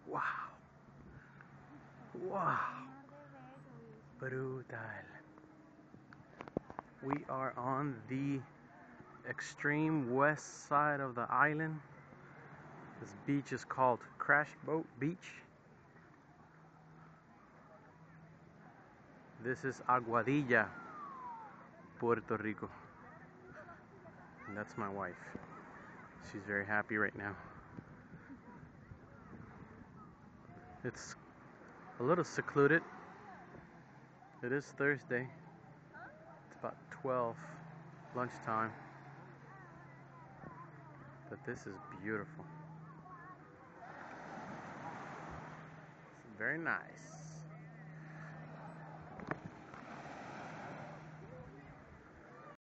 Wow. Wow. Brutal. We are on the extreme west side of the island. This beach is called Crash Boat Beach. This is Aguadilla, Puerto Rico. And that's my wife. She's very happy right now. It's a little secluded. It is Thursday. It's about 12, lunchtime. But this is beautiful. It's very nice.